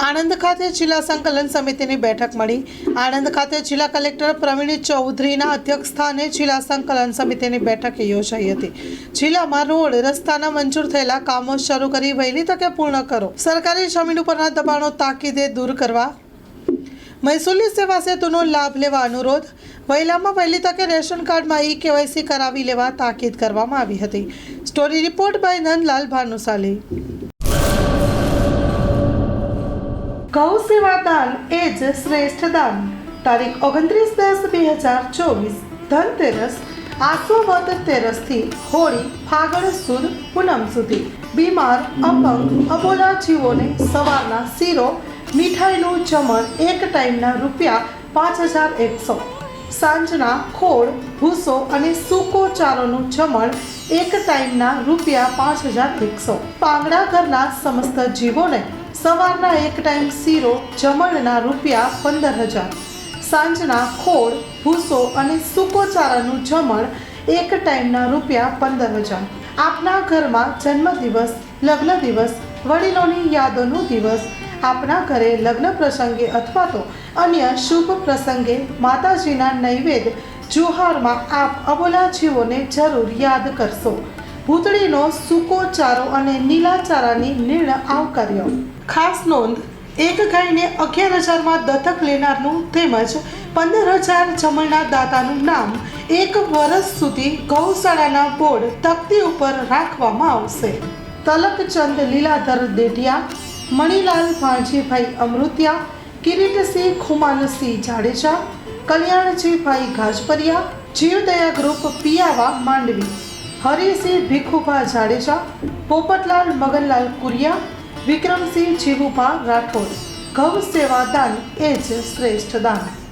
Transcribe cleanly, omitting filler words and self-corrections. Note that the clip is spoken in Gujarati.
આણંદ ખાતે જિલ્લા સંકલન સમિતિની બેઠક મળી। આણંદ ખાતે જિલ્લા કલેક્ટર પ્રવીણ ચૌધરીના અધ્યક્ષસ્થાને જિલ્લા સંકલન સમિતિની બેઠક યોજાઈ હતી। જિલ્લામાં રોડ રસ્તાના મંજૂર થયેલા કામો શરૂ કરી વહેલી તકે પૂર્ણ કરો, સરકારી જમીન ઉપરના દબાણો તાકીદે દૂર કરવા, મહેસૂલી સેવા સેતુનો લાભ લેવા અનુરોધ, વહેલામાં વહેલી તકે રેશન કાર્ડમાં ઈ-કેવાયસી કરાવી લેવા તાકીદ કરવામાં આવી હતી। Story report by Nandlal Bhanushali. ગૌ સેવા દાન એ જ શ્રેષ્ઠ દાન। તારીખ 29/10/2024 ધનતેરસ આસો વદ તેરસથી હોળી ફાગણ સુદ પૂનમ સુધી બીમાર અપંગ અબોલા જીવોને સવારના શીરો મીઠાઈનું જમણ એક ટાઈમના ₹5100, સાંજના ખોળ ભૂસો અને સૂકો ચારોનું જમણ એક ટાઈમના ₹5100। પાંગડા ઘરના સમસ્ત જીવોને સવારના એક ટાઈમ શીરો જમણના ₹15000, સાંજના ખોળ ભૂસો અને સૂકો ચારાનું જમણ એક ટાઈમના ₹15000। આપના ઘરમાં જન્મદિવસ, લગ્ન દિવસ, વડીલોની યાદોનો દિવસ, આપના ઘરે લગ્ન પ્રસંગે અથવા તો અન્ય શુભ પ્રસંગે માતાજીના નૈવેદ્ય જુહારમાં આપ અબોલા જીવોને જરૂર યાદ કરશો। ભૂતળીનો સૂકો ચારો અને નીલા ચારાની નિર્ણય આવકાર્ય। ખાસ નોંધ, એક ગાયને 11000માં દત્તક લેનારનું તેમજ 15000 જમણના દાતાનું નામ 1 વર્ષ સુધી ગૌશાળાના બોર્ડ તકતી ઉપર રાખવામાં આવશે। તલકચંદ લીલાધર દેઢિયા, મણિલાલ ભાણજીભાઈ અમૃતિયા, કિરીટસિંહ ખુમાનસિંહ જાડેજા, કલ્યાણજીભાઈ ગાજપરિયા, જીવદયા ગ્રુપ પિયાવા માંડવી, હરિસિંહ ભીખુભા જાડેજા, પોપટલાલ મગનલાલ કુરિયા, વિક્રમસિંહ જીવુભા રાઠોડ। ગૌ સેવા દાન એ જ શ્રેષ્ઠ દાન।